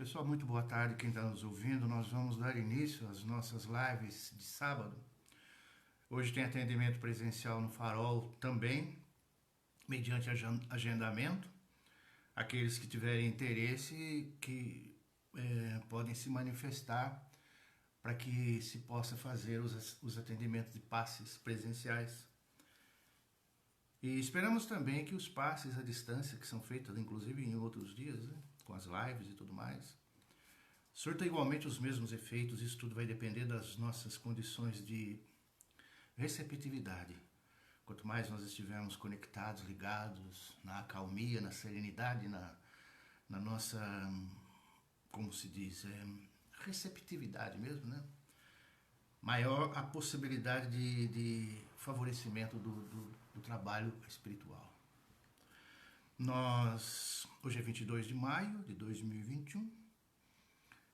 Pessoal, muito boa tarde quem está nos ouvindo. Nós vamos dar início às nossas lives de sábado. Hoje tem atendimento presencial no Farol também, mediante agendamento. Aqueles que tiverem interesse que podem se manifestar para que se possa fazer os atendimentos de passes presenciais. E esperamos também que os passes à distância, que são feitos inclusive em outros dias, né, com as lives e tudo mais, surta igualmente os mesmos efeitos. Isso tudo vai depender das nossas condições de receptividade. Quanto mais nós estivermos conectados, ligados, na acalmia, na serenidade, na nossa, como se diz, receptividade mesmo, né? Maior a possibilidade de favorecimento do trabalho espiritual. Hoje é 22 de maio de 2021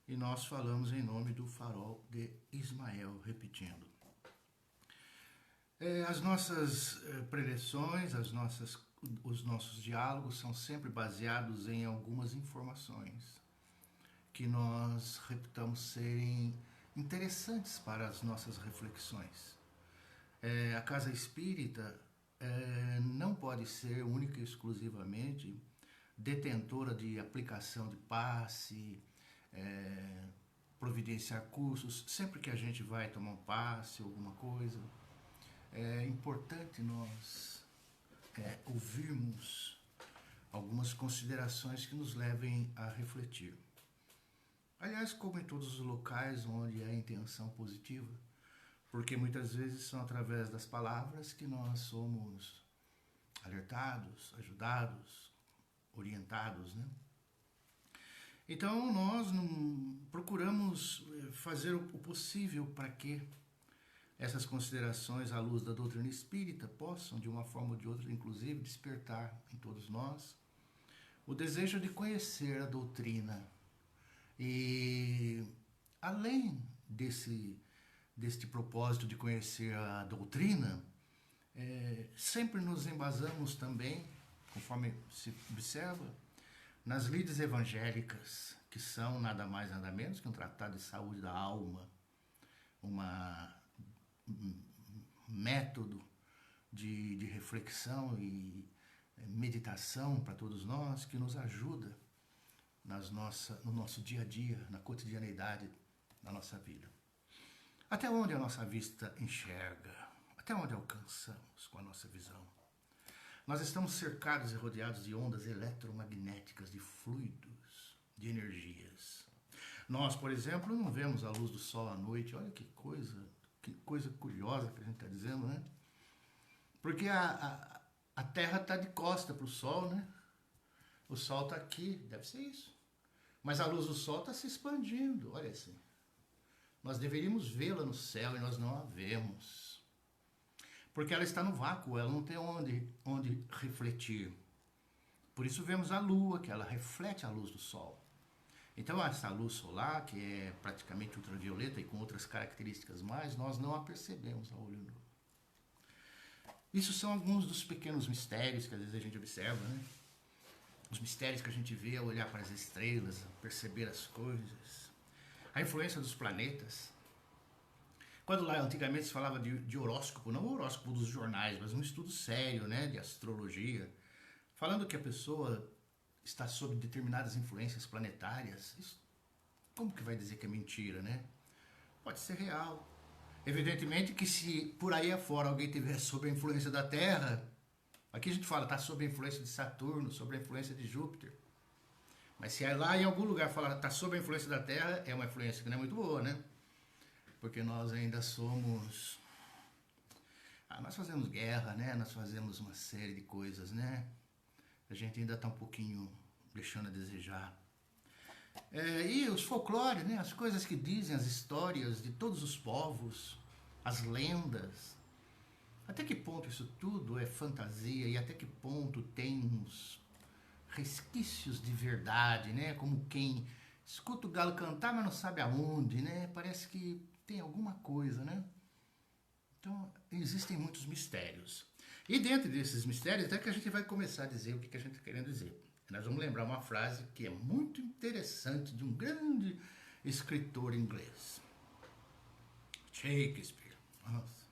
e nós falamos em nome do Farol de Ismael, repetindo. As nossas preleções, os nossos diálogos são sempre baseados em algumas informações que nós reputamos serem interessantes para as nossas reflexões. A casa espírita não pode ser única e exclusivamente detentora de aplicação de passe, providenciar cursos. Sempre que a gente vai tomar um passe, alguma coisa, é importante nós ouvirmos algumas considerações que nos levem a refletir. Aliás, como em todos os locais onde há intenção positiva, porque muitas vezes são através das palavras que nós somos alertados, ajudados, orientados, né? Então nós procuramos fazer o possível para que essas considerações à luz da doutrina espírita possam, de uma forma ou de outra, inclusive, despertar em todos nós o desejo de conhecer a doutrina. E além deste propósito de conhecer a doutrina, sempre nos embasamos também, conforme se observa, nas lides evangélicas, que são nada mais nada menos que um tratado de saúde da alma, um método de reflexão e meditação para todos nós, que nos ajuda no nosso dia a dia, na cotidianeidade da nossa vida. Até onde a nossa vista enxerga, até onde alcançamos com a nossa visão. Nós estamos cercados e rodeados de ondas eletromagnéticas, de fluidos, de energias. Nós, por exemplo, não vemos a luz do sol à noite. Olha que coisa curiosa que a gente está dizendo, né? Porque a Terra está de costa para o Sol, né? O Sol está aqui, deve ser isso. Mas a luz do Sol está se expandindo, olha assim. Nós deveríamos vê-la no céu e nós não a vemos. Porque ela está no vácuo, ela não tem onde refletir. Por isso vemos a Lua, que ela reflete a luz do Sol. Então essa luz solar, que é praticamente ultravioleta e com outras características mais, nós não a percebemos a olho nu. Isso são alguns dos pequenos mistérios que às vezes a gente observa, né? Os mistérios que a gente vê ao olhar para as estrelas, perceber as coisas. A influência dos planetas. Quando lá antigamente se falava de horóscopo, não o horóscopo dos jornais, mas um estudo sério, né, de astrologia, falando que a pessoa está sob determinadas influências planetárias, isso, como que vai dizer que é mentira, né? Pode ser real. Evidentemente que se por aí afora alguém estiver sob a influência da Terra, aqui a gente fala, está sob a influência de Saturno, sob a influência de Júpiter. Mas se lá em algum lugar falar está sob a influência da Terra, é uma influência que não é muito boa, né? Porque nós ainda somos... nós fazemos guerra, né? Nós fazemos uma série de coisas, né? A gente ainda está um pouquinho deixando a desejar. E os folclores, né? As coisas que dizem, as histórias de todos os povos, as lendas. Até que ponto isso tudo é fantasia e até que ponto tem uns resquícios de verdade, né? Como quem escuta o galo cantar, mas não sabe aonde, né? Parece que tem alguma coisa, né? Então, existem muitos mistérios. E dentro desses mistérios, até que a gente vai começar a dizer o que a gente está querendo dizer. Nós vamos lembrar uma frase que é muito interessante de um grande escritor inglês, Shakespeare. Nossa.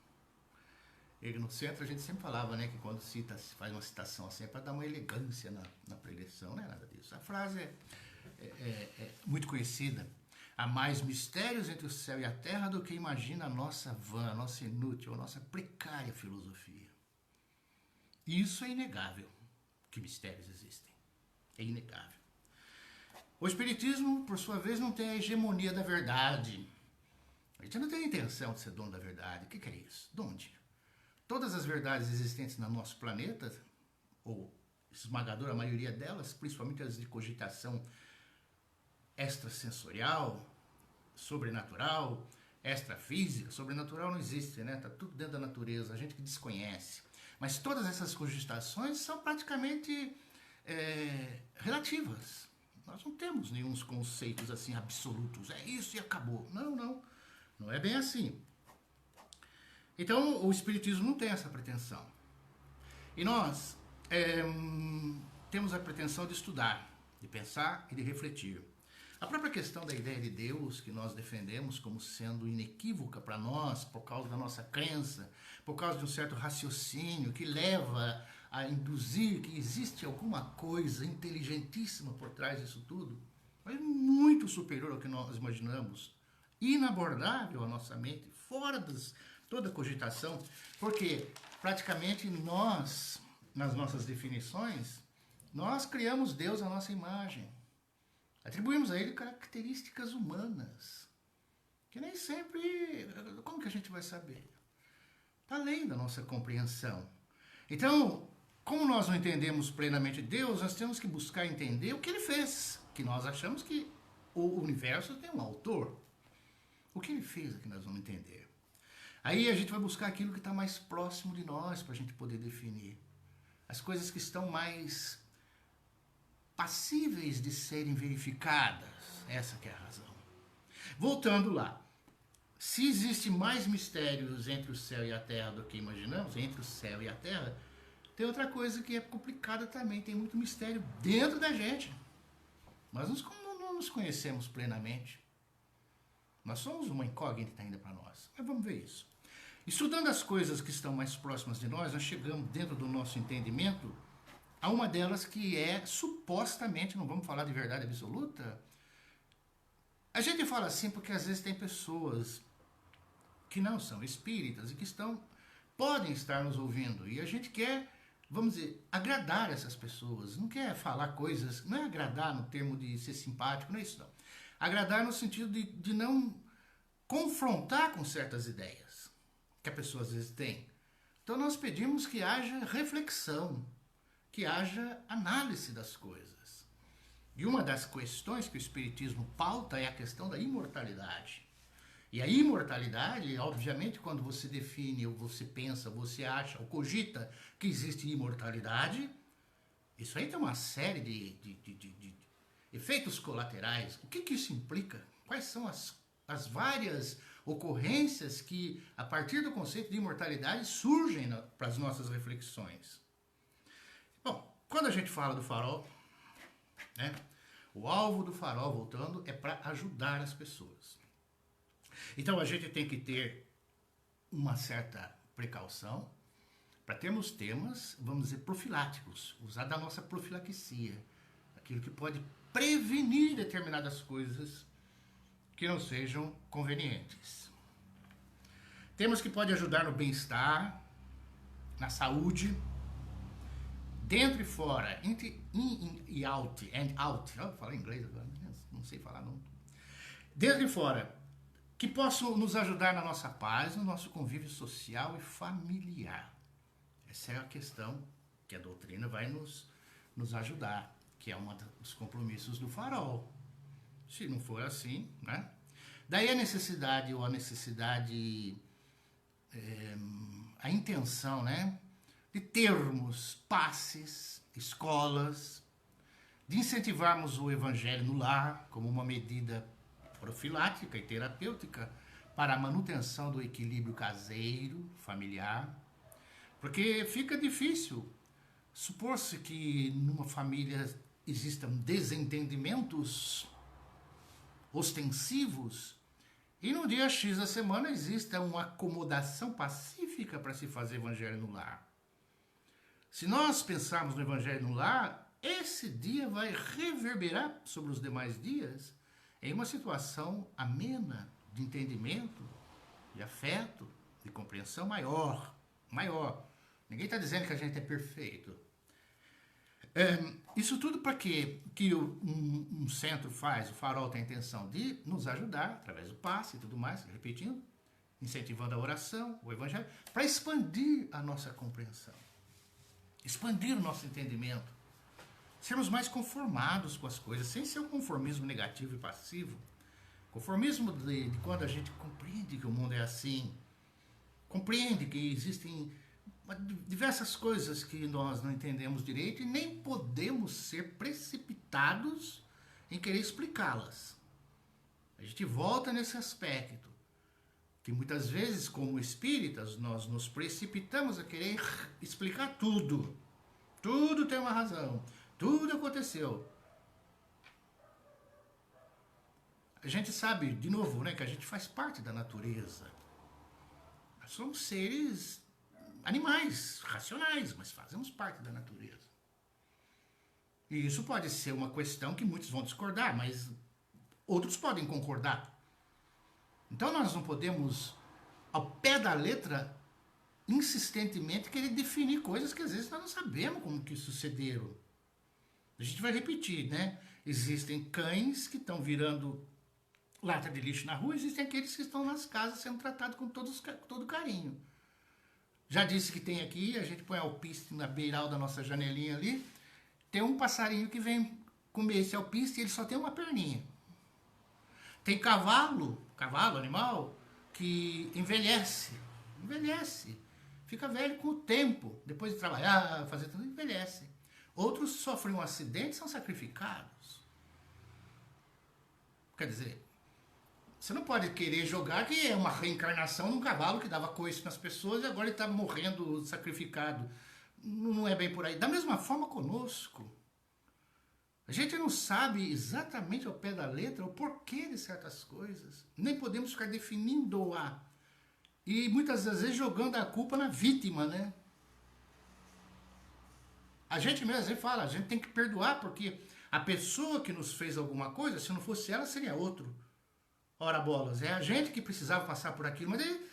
Ele no centro a gente sempre falava, né, que quando faz uma citação assim é para dar uma elegância na preleção, não é nada disso. A frase é muito conhecida. Há mais mistérios entre o céu e a terra do que imagina a nossa vã, a nossa inútil, a nossa precária filosofia. E isso é inegável, que mistérios existem. É inegável. O Espiritismo, por sua vez, não tem a hegemonia da verdade. A gente não tem a intenção de ser dono da verdade. O que é isso? De onde? Todas as verdades existentes no nosso planeta, ou esmagadora maioria delas, principalmente as de cogitação extrasensorial, sobrenatural, extrafísica, sobrenatural não existe, né? Tá tudo dentro da natureza, a gente que desconhece. Mas todas essas cogitações são praticamente relativas. Nós não temos nenhum conceitos assim absolutos, é isso e acabou. Não é bem assim. Então, o Espiritismo não tem essa pretensão. E nós temos a pretensão de estudar, de pensar e de refletir. A própria questão da ideia de Deus, que nós defendemos como sendo inequívoca para nós, por causa da nossa crença, por causa de um certo raciocínio que leva a induzir que existe alguma coisa inteligentíssima por trás disso tudo, é muito superior ao que nós imaginamos, inabordável à nossa mente, fora toda cogitação, porque praticamente nós, nas nossas definições, nós criamos Deus à nossa imagem. Atribuímos a ele características humanas, que nem sempre... Como que a gente vai saber? Está além da nossa compreensão. Então, como nós não entendemos plenamente Deus, nós temos que buscar entender o que ele fez, que nós achamos que o universo tem um autor. O que ele fez é que nós vamos entender. Aí a gente vai buscar aquilo que está mais próximo de nós para a gente poder definir. As coisas que estão mais passíveis de serem verificadas. Essa que é a razão. Voltando lá. Se existe mais mistérios entre o céu e a terra do que imaginamos, entre o céu e a terra, tem outra coisa que é complicada também. Tem muito mistério dentro da gente. Nós não nos conhecemos plenamente. Nós somos uma incógnita ainda para nós. Mas vamos ver isso. Estudando as coisas que estão mais próximas de nós chegamos dentro do nosso entendimento a uma delas que é supostamente, não vamos falar de verdade absoluta. A gente fala assim porque às vezes tem pessoas que não são espíritas e que podem estar nos ouvindo. E a gente quer, vamos dizer, agradar essas pessoas. Não quer falar coisas, não é agradar no termo de ser simpático, não é isso não. Agradar no sentido de não confrontar com certas ideias que a pessoa às vezes tem. Então nós pedimos que haja reflexão, que haja análise das coisas. E uma das questões que o Espiritismo pauta é a questão da imortalidade. E a imortalidade, obviamente, quando você define, ou você pensa, você acha, ou cogita que existe imortalidade, isso aí tem uma série de efeitos colaterais. O que isso implica? Quais são as várias ocorrências que, a partir do conceito de imortalidade, surgem para as nossas reflexões? Bom, quando a gente fala do farol, né, o alvo do farol, voltando, é para ajudar as pessoas. Então a gente tem que ter uma certa precaução para termos temas, vamos dizer, profiláticos, usar da nossa profilaxia, aquilo que pode prevenir determinadas coisas que não sejam convenientes. Temas que podem ajudar no bem-estar, na saúde, dentro e fora, in e out, and out. Eu vou falar em inglês agora, não sei falar não. Dentro e fora, que possam nos ajudar na nossa paz, no nosso convívio social e familiar. Essa é a questão que a doutrina vai nos ajudar, que é um dos compromissos do farol. Se não for assim, né? Daí a necessidade, a intenção, né, de termos passes, escolas, de incentivarmos o evangelho no lar como uma medida profilática e terapêutica para a manutenção do equilíbrio caseiro, familiar, porque fica difícil supor-se que numa família existam desentendimentos ostensivos e no dia X da semana exista uma acomodação pacífica para se fazer evangelho no lar. Se nós pensarmos no evangelho no lar, esse dia vai reverberar sobre os demais dias em uma situação amena, de entendimento, de afeto, de compreensão maior. Ninguém está dizendo que a gente é perfeito. Isso tudo para quê? Que um centro faz, o Farol tem a intenção de nos ajudar, através do passe e tudo mais, repetindo, incentivando a oração, o evangelho, para expandir a nossa compreensão, expandir o nosso entendimento, sermos mais conformados com as coisas, sem ser um conformismo negativo e passivo. Conformismo de quando a gente compreende que o mundo é assim, compreende que existem diversas coisas que nós não entendemos direito e nem podemos ser precipitados em querer explicá-las. A gente volta nesse aspecto, que muitas vezes, como espíritas, nós nos precipitamos a querer explicar tudo. Tudo tem uma razão, tudo aconteceu. A gente sabe, de novo, né, que a gente faz parte da natureza. Nós somos seres animais, racionais, mas fazemos parte da natureza. E isso pode ser uma questão que muitos vão discordar, mas outros podem concordar. Então nós não podemos, ao pé da letra, insistentemente querer definir coisas que às vezes nós não sabemos como que sucederam. A gente vai repetir, né? Existem cães que estão virando lata de lixo na rua, existem aqueles que estão nas casas sendo tratados com todo carinho. Já disse que tem aqui, a gente põe alpiste na beiral da nossa janelinha ali, tem um passarinho que vem comer esse alpiste e ele só tem uma perninha. Tem cavalo, animal, que envelhece, fica velho com o tempo, depois de trabalhar, fazer tudo, envelhece. Outros sofrem um acidente e são sacrificados. Quer dizer, você não pode querer jogar que é uma reencarnação de um cavalo que dava coice nas pessoas e agora ele está morrendo sacrificado. Não é bem por aí. Da mesma forma conosco. A gente não sabe exatamente ao pé da letra o porquê de certas coisas. Nem podemos ficar definindo-a. E muitas das vezes jogando a culpa na vítima, né? A gente mesmo fala, a gente tem que perdoar porque a pessoa que nos fez alguma coisa, se não fosse ela, seria outro. Ora bolas, é a gente que precisava passar por aquilo. Mas aí,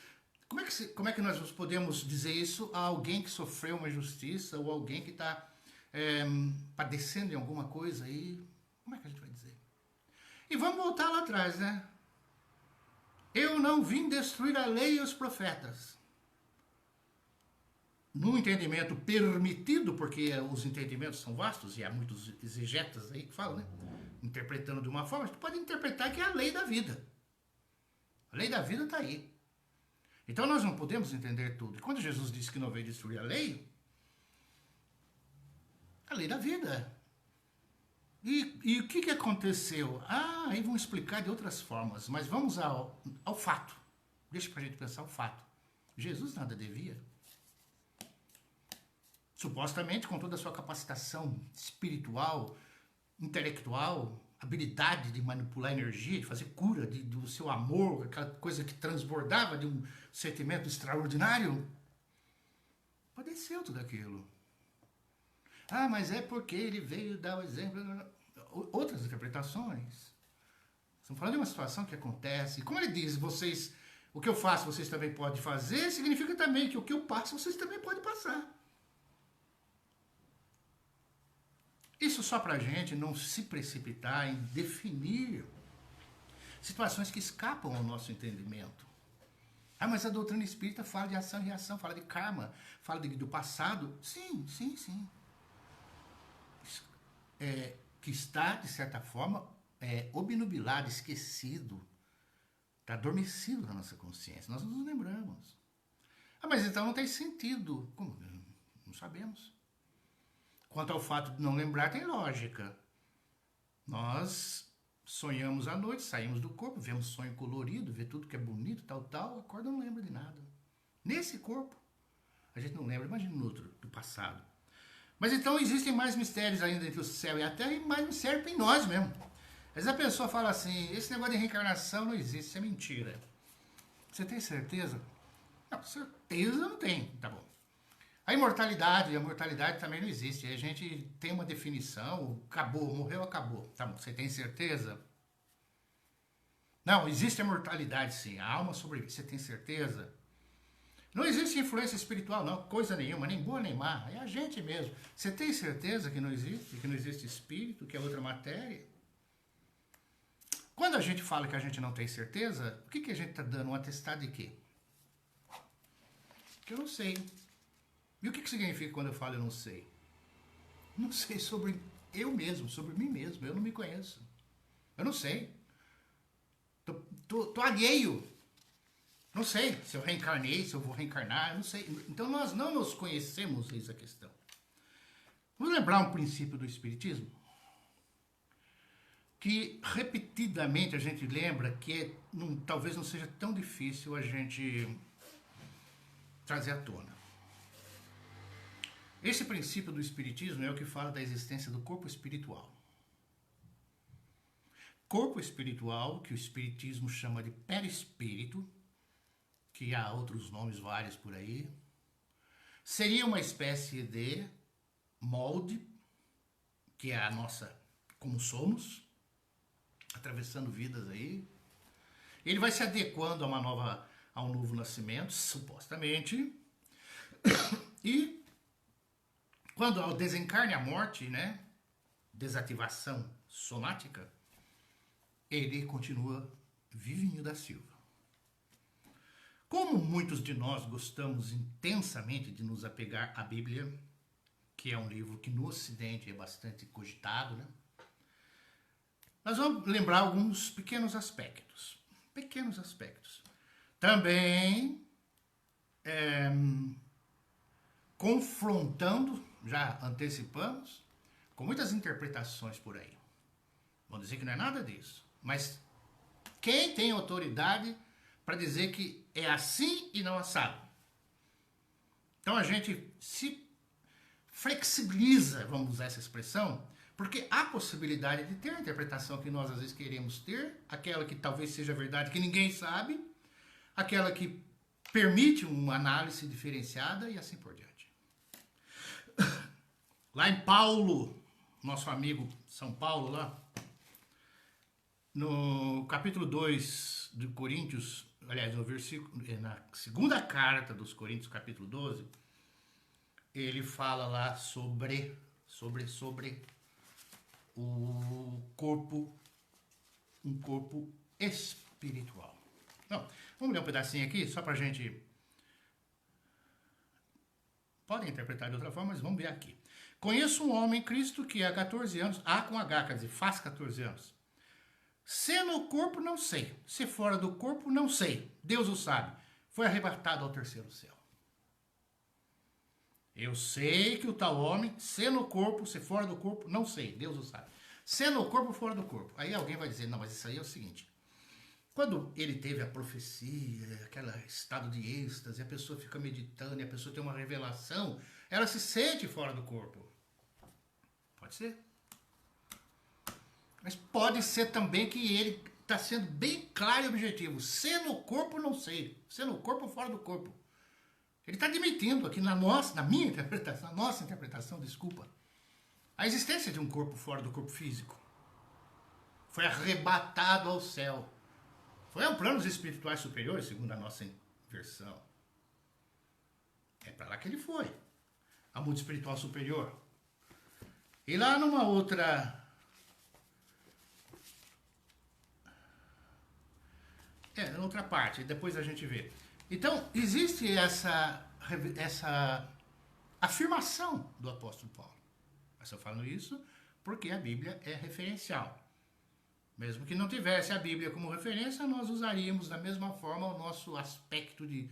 como é que nós podemos dizer isso a alguém que sofreu uma injustiça ou alguém que está padecendo em alguma coisa aí? Como é que a gente vai dizer? E vamos voltar lá atrás, né? Eu não vim destruir a lei e os profetas. No entendimento permitido, porque os entendimentos são vastos e há muitos exegetas aí que falam, né? Interpretando de uma forma, a gente pode interpretar que é a lei da vida. A lei da vida está aí. Então nós não podemos entender tudo. E quando Jesus disse que não veio destruir a lei da vida. E o que aconteceu? Aí vão explicar de outras formas, mas vamos ao fato. Deixa pra gente pensar o fato. Jesus nada devia. Supostamente, com toda a sua capacitação espiritual, intelectual, habilidade de manipular energia, de fazer cura, do seu amor, aquela coisa que transbordava de um sentimento extraordinário, padeceu tudo aquilo. Mas é porque ele veio dar o exemplo. Outras interpretações. Estamos falando de uma situação que acontece. Como ele diz, o que eu faço, vocês também podem fazer, significa também que o que eu passo, vocês também podem passar. Isso só para a gente não se precipitar em definir situações que escapam ao nosso entendimento. Mas a doutrina espírita fala de ação e reação, fala de karma, fala do passado. Sim. Que está, de certa forma, obnubilado, esquecido, está adormecido na nossa consciência. Nós não nos lembramos. Mas então não tem sentido. Como? Não sabemos. Quanto ao fato de não lembrar, tem lógica. Nós sonhamos à noite, saímos do corpo, vemos sonho colorido, vê tudo que é bonito, tal, acorda e não lembra de nada. Nesse corpo, a gente não lembra, imagina no outro, do passado. Mas então existem mais mistérios ainda entre o céu e a terra e mais mistério em nós mesmo. Às vezes a pessoa fala assim, esse negócio de reencarnação não existe, isso é mentira. Você tem certeza? Não, certeza não tem, tá bom. A mortalidade também não existe. A gente tem uma definição, acabou, morreu, acabou. Tá bom, você tem certeza? Não, existe a mortalidade sim, a alma sobrevive. Você tem certeza? Não existe influência espiritual, não, coisa nenhuma, nem boa nem má. É a gente mesmo. Você tem certeza que não existe? Que não existe espírito, que é outra matéria? Quando a gente fala que a gente não tem certeza, o que a gente está dando? Um atestado de quê? Que eu não sei. E o que significa quando eu falo eu não sei? Não sei sobre eu mesmo, sobre mim mesmo. Eu não me conheço. Eu não sei. Tô alheio. Não sei se eu reencarnei, se eu vou reencarnar, eu não sei. Então nós não nos conhecemos, eis a questão. Vamos lembrar um princípio do Espiritismo? Que repetidamente a gente lembra que talvez não seja tão difícil a gente trazer à tona. Esse princípio do Espiritismo é o que fala da existência do corpo espiritual. Corpo espiritual, que o Espiritismo chama de perispírito, que há outros nomes vários por aí, seria uma espécie de molde, que é a nossa, como somos, atravessando vidas aí. Ele vai se adequando a um novo nascimento, supostamente, e quando ao desencarne a morte, né, desativação somática, ele continua vivinho da Silva. Como muitos de nós gostamos intensamente de nos apegar à Bíblia, que é um livro que no Ocidente é bastante cogitado, né? Nós vamos lembrar alguns pequenos aspectos. Pequenos aspectos. Também confrontando, já antecipamos, com muitas interpretações por aí. Vamos dizer que não é nada disso. Mas quem tem autoridade para dizer que é assim e não assado? Então a gente se flexibiliza, vamos usar essa expressão, porque há possibilidade de ter a interpretação que nós às vezes queremos ter, aquela que talvez seja verdade, que ninguém sabe, aquela que permite uma análise diferenciada e assim por diante. Lá em Paulo, nosso amigo São Paulo lá, no capítulo 2 de Coríntios, aliás, no versículo, na segunda carta dos Coríntios, capítulo 12, ele fala lá sobre o corpo, um corpo espiritual. Não, vamos ler um pedacinho aqui, só pra gente... Podem interpretar de outra forma, mas vamos ver aqui. Conheço um homem, Cristo, que há 14 anos, com H, quer dizer, faz 14 anos. Se no corpo, não sei. Se fora do corpo, não sei. Deus o sabe. Foi arrebatado ao terceiro céu. Eu sei que o tal homem, se no corpo, se fora do corpo, não sei. Deus o sabe. Se no corpo, fora do corpo. Aí alguém vai dizer, não, mas isso aí é o seguinte. Quando ele teve a profecia, aquele estado de êxtase, a pessoa fica meditando e a pessoa tem uma revelação, ela se sente fora do corpo. Pode ser. Mas pode ser também que ele está sendo bem claro e objetivo. Se no corpo, não sei. Se no corpo, fora do corpo. Ele está admitindo aqui na minha interpretação, na nossa interpretação, desculpa, a existência de um corpo fora do corpo físico. Foi arrebatado ao céu. Foi a planos espirituais superiores, segundo a nossa versão. É para lá que ele foi. A mundo espiritual superior. E lá numa outra... na outra parte, depois a gente vê. Então, existe essa afirmação do apóstolo Paulo. Eu estou falando isso porque a Bíblia é referencial. Mesmo que não tivesse a Bíblia como referência, nós usaríamos da mesma forma o nosso aspecto de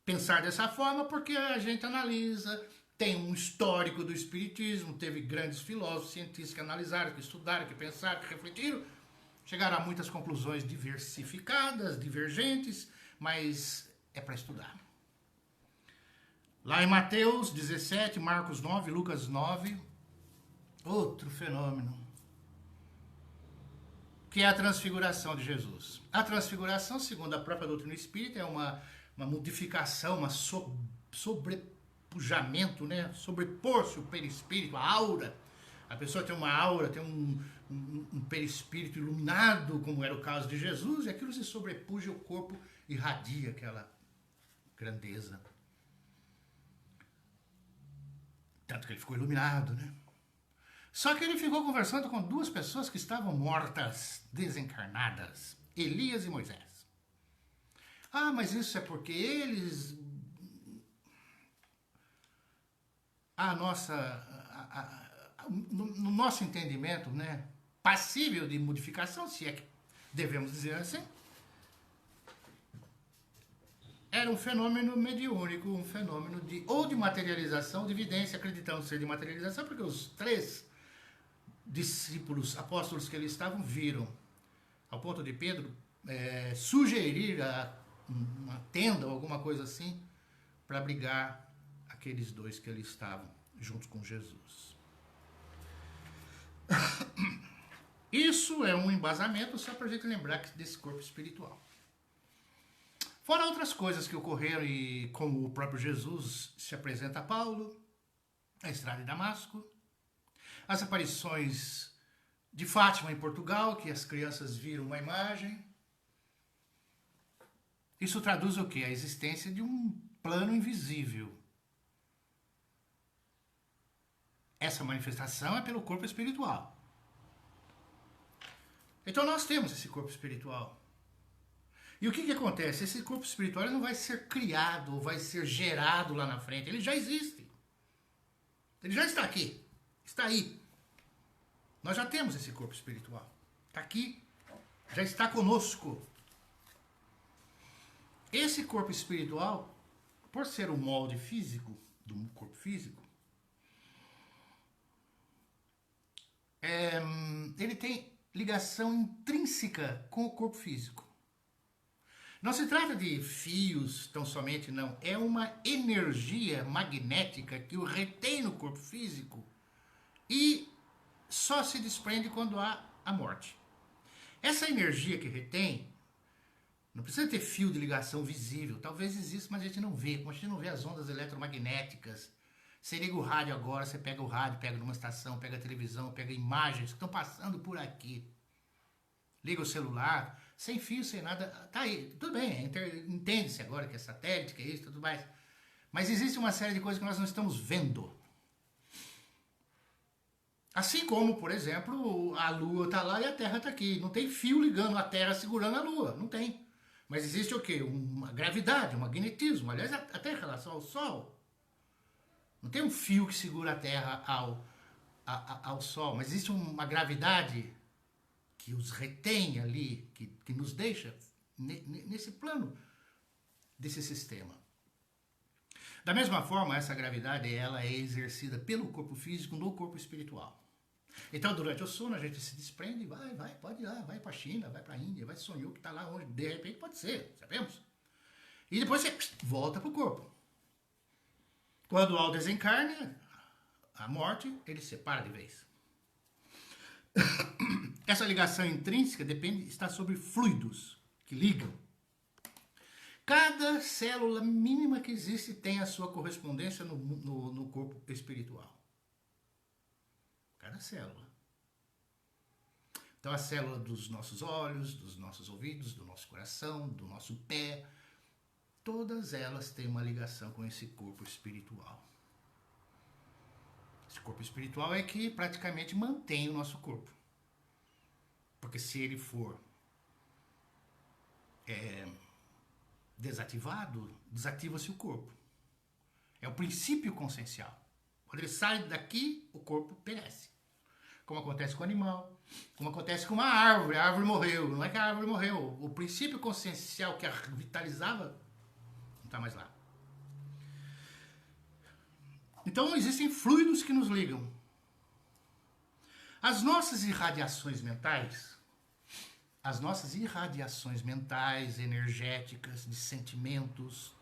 pensar dessa forma, porque a gente analisa, tem um histórico do Espiritismo, teve grandes filósofos, cientistas que analisaram, que estudaram, que pensaram, que refletiram, chegaram a muitas conclusões diversificadas, divergentes, mas é para estudar. Lá em Mateus 17, Marcos 9, Lucas 9, outro fenômeno, que é a transfiguração de Jesus. A transfiguração, segundo a própria doutrina espírita, é uma modificação, uma sobrepujamento, né? Sobrepor-se o perispírito, a aura. A pessoa tem uma aura, tem um perispírito iluminado, como era o caso de Jesus, e aquilo se sobrepuja, o corpo irradia aquela grandeza. Tanto que ele ficou iluminado, né? Só que ele ficou conversando com duas pessoas que estavam mortas, desencarnadas, Elias e Moisés. Ah, mas isso é porque eles... no nosso entendimento, né, passível de modificação, se é que devemos dizer assim, era um fenômeno mediúnico, um fenômeno ou de materialização, de evidência, acreditando ser de materialização, porque os 3 discípulos, apóstolos que ali estavam, viram, ao ponto de Pedro sugerir uma tenda ou alguma coisa assim, para abrigar aqueles 2 que ali estavam, juntos com Jesus. Isso é um embasamento só para a gente lembrar desse corpo espiritual. Fora outras coisas que ocorreram, e como o próprio Jesus se apresenta a Paulo, a estrada de Damasco, as aparições de Fátima em Portugal, que as crianças viram uma imagem. Isso traduz o quê? A existência de um plano invisível. Essa manifestação é pelo corpo espiritual. Então nós temos esse corpo espiritual. E o que acontece? Esse corpo espiritual ele não vai ser criado ou vai ser gerado lá na frente. Ele já existe. Ele já está aqui. Está aí. Nós já temos esse corpo espiritual. Está aqui. Já está conosco. Esse corpo espiritual, por ser o molde físico do corpo físico, ele tem ligação intrínseca com o corpo físico. Não se trata de fios tão somente, não. É uma energia magnética que o retém no corpo físico e só se desprende quando há a morte. Essa energia que retém, não precisa ter fio de ligação visível. Talvez exista, mas a gente não vê. Como a gente não vê as ondas eletromagnéticas. Você liga o rádio agora, você pega o rádio, pega numa estação, pega a televisão, pega imagens que estão passando por aqui. Liga o celular, sem fio, sem nada, tá aí, tudo bem, entende-se agora que é satélite, que é isso, tudo mais. Mas existe uma série de coisas que nós não estamos vendo. Assim como, por exemplo, a Lua está lá e a Terra está aqui. Não tem fio ligando a Terra segurando a Lua, não tem. Mas existe o quê? Uma gravidade, um magnetismo. Aliás, até em relação ao Sol. Não tem um fio que segura a Terra ao Sol, mas existe uma gravidade que os retém ali, que nos deixa nesse plano desse sistema. Da mesma forma, essa gravidade ela é exercida pelo corpo físico no corpo espiritual. Então, durante o sono, a gente se desprende, pode ir lá, vai para a China, vai para a Índia, vai sonhar que está lá onde, de repente pode ser, sabemos? E depois você volta para o corpo. Quando há o desencarne, a morte, ele separa de vez. Essa ligação intrínseca está sobre fluidos que ligam. Cada célula mínima que existe tem a sua correspondência no corpo espiritual. Cada célula. Então a célula dos nossos olhos, dos nossos ouvidos, do nosso coração, do nosso pé, todas elas têm uma ligação com esse corpo espiritual. Esse corpo espiritual é que praticamente mantém o nosso corpo. Porque se ele for desativado, desativa-se o corpo. É o princípio consciencial. Quando ele sai daqui, o corpo perece. Como acontece com o animal, como acontece com uma árvore. A árvore morreu. Não é que a árvore morreu. O princípio consciencial que a vitalizava não está mais lá. Então existem fluidos que nos ligam. As nossas irradiações mentais, energéticas, de sentimentos,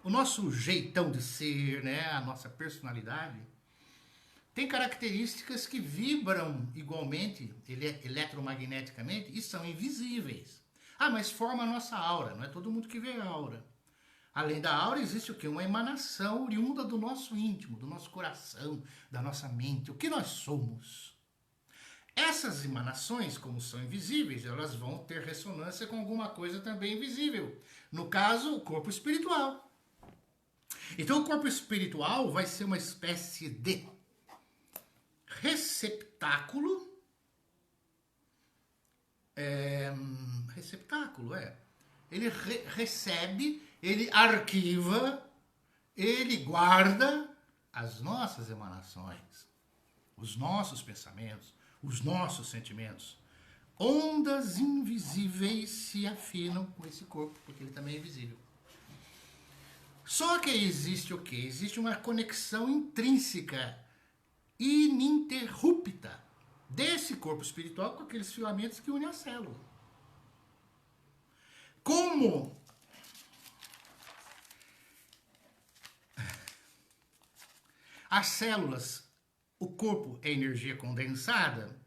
o nosso jeitão de ser, né, a nossa personalidade, tem características que vibram igualmente, eletromagneticamente, e são invisíveis. Ah, mas forma a nossa aura, não é todo mundo que vê a aura. Além da aura, existe o quê? Uma emanação oriunda do nosso íntimo, do nosso coração, da nossa mente, o que nós somos. Essas emanações, como são invisíveis, elas vão ter ressonância com alguma coisa também invisível. No caso, o corpo espiritual. Então, o corpo espiritual vai ser uma espécie de receptáculo. Ele recebe, ele arquiva, ele guarda as nossas emanações, os nossos pensamentos, os nossos sentimentos. Ondas invisíveis se afinam com esse corpo, porque ele também é invisível. Só que existe o quê? Existe uma conexão intrínseca, ininterrupta, desse corpo espiritual com aqueles filamentos que unem a célula. Como as células, o corpo é energia condensada,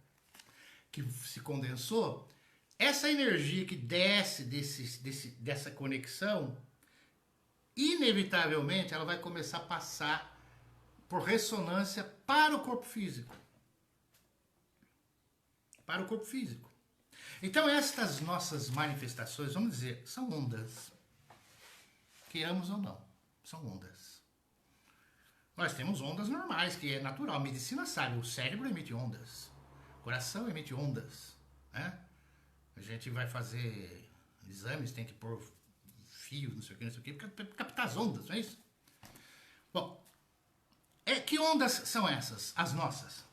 que se condensou, essa energia que desce dessa conexão, inevitavelmente ela vai começar a passar por ressonância para o corpo físico. Para o corpo físico. Então estas nossas manifestações, vamos dizer, são ondas. Queiramos ou não, são ondas. Nós temos ondas normais, que é natural. A medicina sabe, o cérebro emite ondas. O coração emite ondas. Né? A gente vai fazer exames, tem que pôr fios, não sei o que, para captar as ondas, não é isso? Bom, que ondas são essas? As nossas.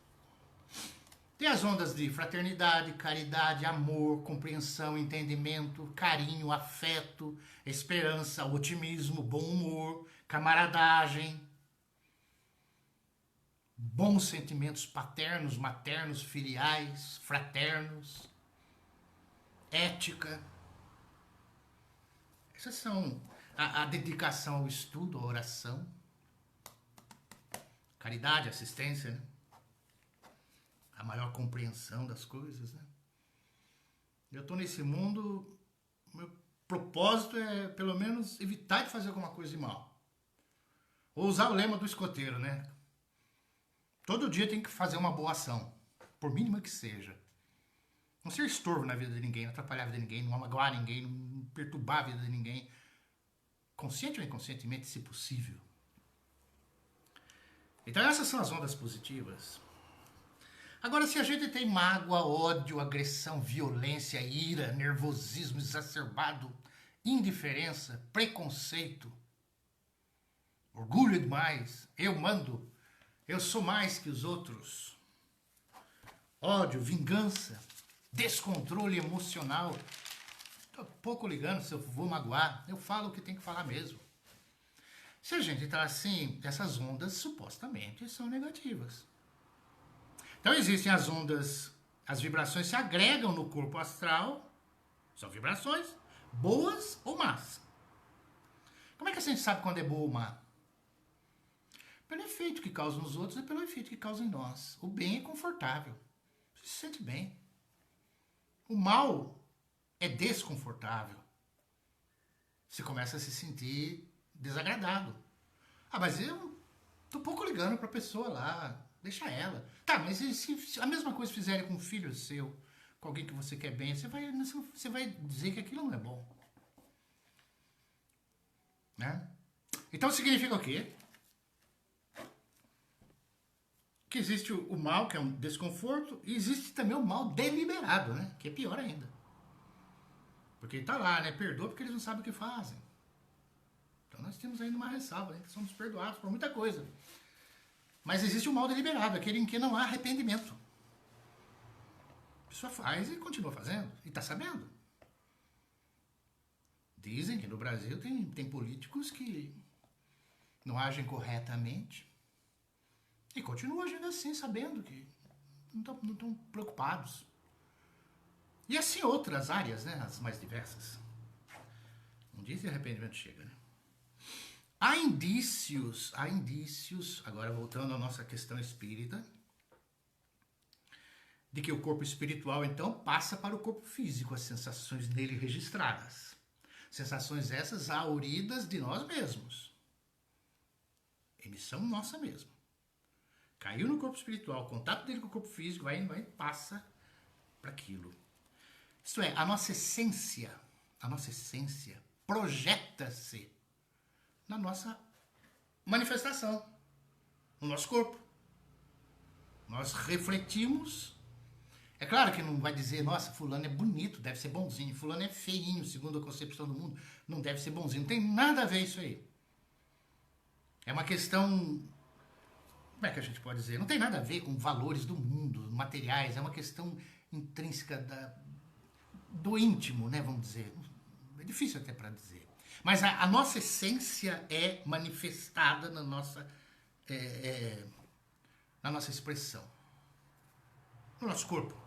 Tem as ondas de fraternidade, caridade, amor, compreensão, entendimento, carinho, afeto, esperança, otimismo, bom humor, camaradagem, bons sentimentos paternos, maternos, filiais, fraternos, ética. Essas são a dedicação ao estudo, à oração, caridade, assistência, né? A maior compreensão das coisas, né? Eu estou nesse mundo, meu propósito é, pelo menos, evitar de fazer alguma coisa de mal. Ou usar o lema do escoteiro, né? Todo dia tem que fazer uma boa ação, por mínima que seja. Não ser estorvo na vida de ninguém, não atrapalhar a vida de ninguém, não magoar ninguém, não perturbar a vida de ninguém. Consciente ou inconscientemente, se possível. Então essas são as ondas positivas. Agora, se a gente tem mágoa, ódio, agressão, violência, ira, nervosismo exacerbado, indiferença, preconceito, orgulho demais, eu mando, eu sou mais que os outros, ódio, vingança, descontrole emocional, estou pouco ligando se eu vou magoar, eu falo o que tem que falar mesmo. Se a gente está assim, essas ondas supostamente são negativas. Então existem as ondas, as vibrações se agregam no corpo astral, são vibrações boas ou más. Como é que a gente sabe quando é boa ou má? Pelo efeito que causa nos outros e pelo efeito que causa em nós. O bem é confortável, você se sente bem. O mal é desconfortável. Você começa a se sentir desagradado. Ah, mas eu tô pouco ligando para a pessoa lá. Deixa ela. Tá, mas se a mesma coisa fizerem com um filho seu, com alguém que você quer bem, você vai dizer que aquilo não é bom. Né? Então significa o quê? Que existe o mal, que é um desconforto, e existe também o mal deliberado, né? Que é pior ainda. Porque ele tá lá, né? Perdoa porque eles não sabem o que fazem. Então nós temos ainda uma ressalva, né? Que somos perdoados por muita coisa. Mas existe o mal deliberado, aquele em que não há arrependimento. A pessoa faz e continua fazendo, e está sabendo. Dizem que no Brasil tem políticos que não agem corretamente e continuam agindo assim, sabendo que não estão preocupados. E assim outras áreas, né, as mais diversas. Um dia esse arrependimento chega, né? há indícios, agora voltando à nossa questão espírita, de que o corpo espiritual, então, passa para o corpo físico, as sensações nele registradas. Sensações essas auridas de nós mesmos. Emissão nossa mesmo. Caiu no corpo espiritual, contato dele com o corpo físico, vai e passa para aquilo. Isto é, a nossa essência projeta-se na nossa manifestação, no nosso corpo. Nós refletimos. É claro que não vai dizer, nossa, fulano é bonito, deve ser bonzinho, fulano é feinho, segundo a concepção do mundo, não deve ser bonzinho. Não tem nada a ver isso aí. É uma questão, como é que a gente pode dizer? Não tem nada a ver com valores do mundo, materiais, é uma questão intrínseca do íntimo, né, vamos dizer. É difícil até para dizer. Mas a nossa essência é manifestada na nossa expressão, no nosso corpo.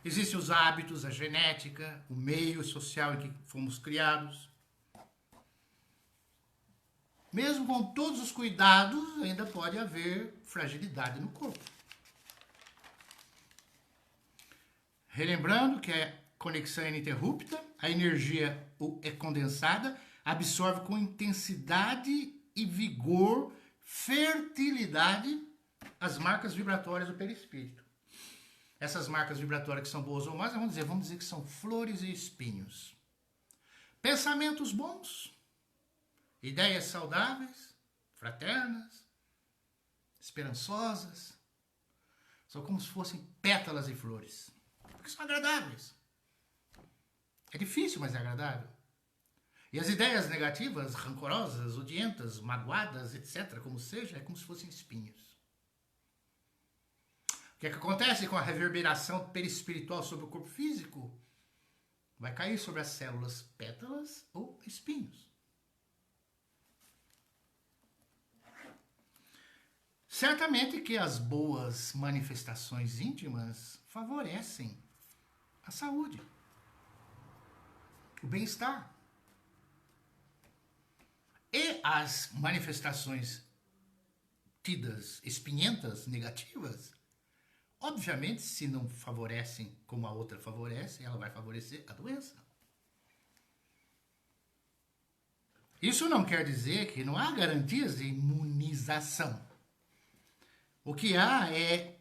Existem os hábitos, a genética, o meio social em que fomos criados. Mesmo com todos os cuidados, ainda pode haver fragilidade no corpo. Relembrando que a conexão é ininterrupta, a energia é condensada, absorve com intensidade e vigor, fertilidade, as marcas vibratórias do perispírito. Essas marcas vibratórias que são boas ou más, vamos dizer que são flores e espinhos. Pensamentos bons, ideias saudáveis, fraternas, esperançosas, são como se fossem pétalas e flores, porque são agradáveis. É difícil, mas é agradável. E as ideias negativas, rancorosas, odientas, magoadas, etc., como seja, é como se fossem espinhos. O que é que acontece com a reverberação perispiritual sobre o corpo físico? Vai cair sobre as células pétalas ou espinhos. Certamente que as boas manifestações íntimas favorecem a saúde, o bem-estar. E as manifestações tidas espinhentas, negativas, obviamente, se não favorecem como a outra favorece, ela vai favorecer a doença. Isso não quer dizer que não há garantias de imunização. O que há é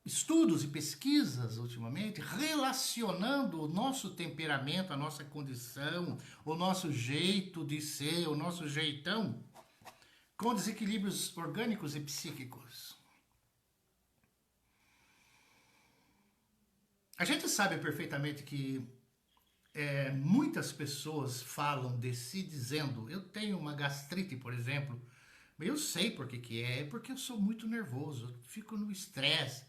estudos e pesquisas, ultimamente, relacionando o nosso temperamento, a nossa condição, o nosso jeito de ser, o nosso jeitão, com desequilíbrios orgânicos e psíquicos. A gente sabe perfeitamente que muitas pessoas falam de si dizendo, eu tenho uma gastrite, por exemplo, eu sei por que é porque eu sou muito nervoso, eu fico no estresse.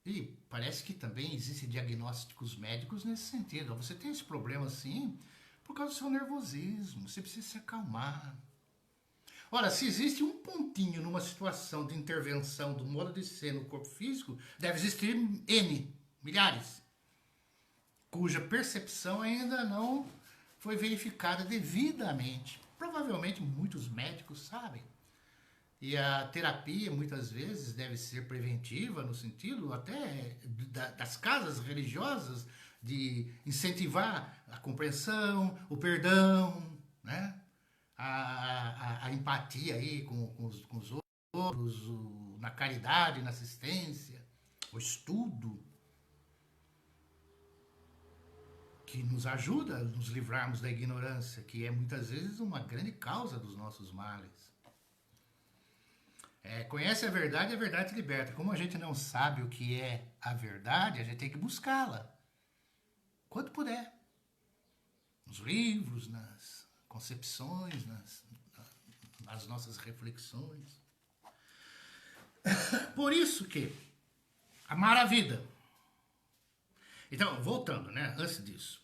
E parece que também existem diagnósticos médicos nesse sentido. Você tem esse problema assim por causa do seu nervosismo, você precisa se acalmar. Ora, se existe um pontinho numa situação de intervenção do modo de ser no corpo físico, deve existir N, milhares, cuja percepção ainda não foi verificada devidamente. Provavelmente muitos médicos sabem. E a terapia, muitas vezes, deve ser preventiva, no sentido até das casas religiosas, de incentivar a compreensão, o perdão, né? A empatia aí com os outros, na caridade, na assistência, o estudo, que nos ajuda a nos livrarmos da ignorância, que é muitas vezes uma grande causa dos nossos males. Conhece a verdade te liberta. Como a gente não sabe o que é a verdade, a gente tem que buscá-la, quanto puder. Nos livros, nas concepções, nas nossas reflexões. Por isso que amar a vida. Então, voltando, né? Antes disso,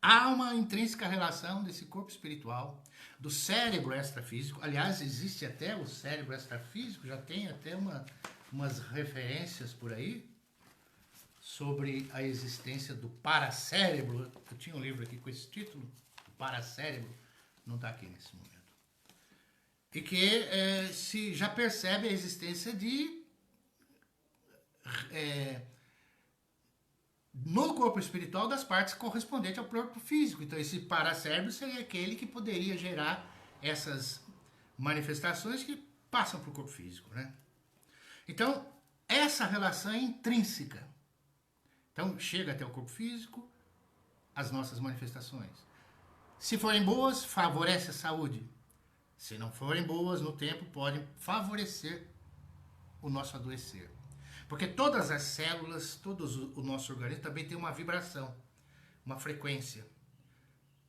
há uma intrínseca relação desse corpo espiritual, do cérebro extrafísico. Aliás, existe até o cérebro extrafísico, já tem até umas referências por aí sobre a existência do paracérebro. Eu tinha um livro aqui com esse título, paracérebro, não está aqui nesse momento. E que se já percebe a existência de no corpo espiritual das partes correspondentes ao corpo físico. Então esse paracérebro seria aquele que poderia gerar essas manifestações que passam para o corpo físico, né? Então essa relação é intrínseca. Então chega até o corpo físico as nossas manifestações. Se forem boas, favorece a saúde. Se não forem boas, no tempo podem favorecer o nosso adoecer. Porque todas as células, todo o nosso organismo também tem uma vibração, uma frequência.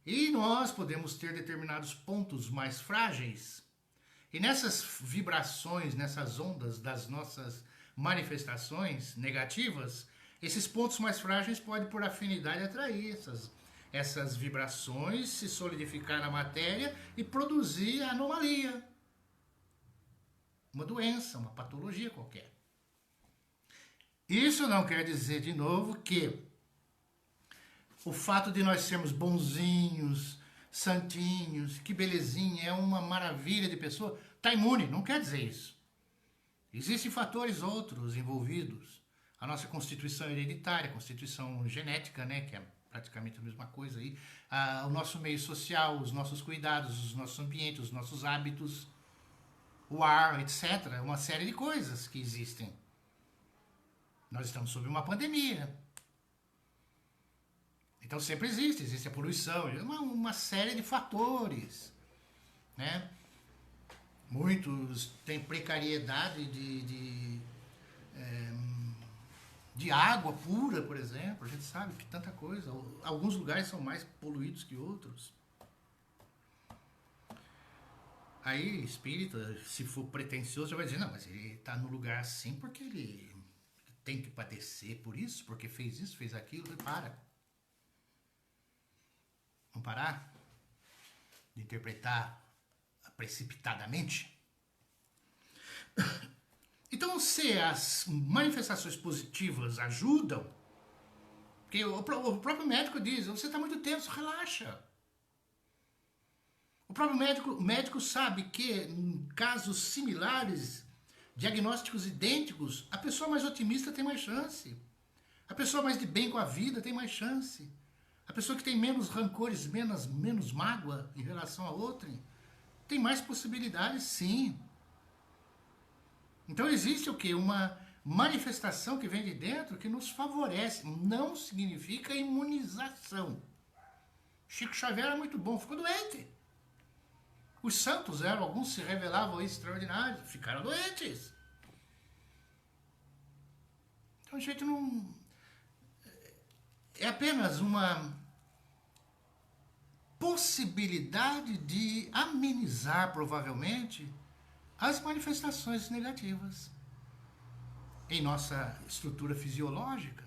E nós podemos ter determinados pontos mais frágeis. E nessas vibrações, nessas ondas das nossas manifestações negativas, esses pontos mais frágeis podem, por afinidade, atrair essas vibrações, se solidificar na matéria e produzir a anomalia. Uma doença, uma patologia qualquer. Isso não quer dizer, de novo, que o fato de nós sermos bonzinhos, santinhos, que belezinha, é uma maravilha de pessoa, está imune. Não quer dizer isso. Existem fatores outros envolvidos. A nossa constituição hereditária, a constituição genética, né, que é praticamente a mesma coisa aí, o nosso meio social, os nossos cuidados, os nossos ambientes, os nossos hábitos, o ar, etc. Uma série de coisas que existem. Nós estamos sob uma pandemia. Então sempre existe a poluição, uma série de fatores, né? Muitos têm precariedade de água pura, por exemplo. A gente sabe que tanta coisa. Alguns lugares são mais poluídos que outros. Aí, espírita, se for pretensioso, já vai dizer, não, mas ele está no lugar assim porque ele tem que padecer por isso, porque fez isso, fez aquilo, e para. Vamos parar de interpretar precipitadamente? Então, se as manifestações positivas ajudam, porque o próprio médico diz, você está muito tenso, relaxa. O próprio médico sabe que em casos similares, diagnósticos idênticos, a pessoa mais otimista tem mais chance. A pessoa mais de bem com a vida tem mais chance. A pessoa que tem menos rancores, menos mágoa em relação a outrem, tem mais possibilidades, sim. Então existe o quê? Uma manifestação que vem de dentro que nos favorece. Não significa imunização. Chico Xavier era muito bom, ficou doente. Os santos eram, alguns se revelavam extraordinários, ficaram doentes. Então a gente não... É apenas uma possibilidade de amenizar, provavelmente, as manifestações negativas em nossa estrutura fisiológica,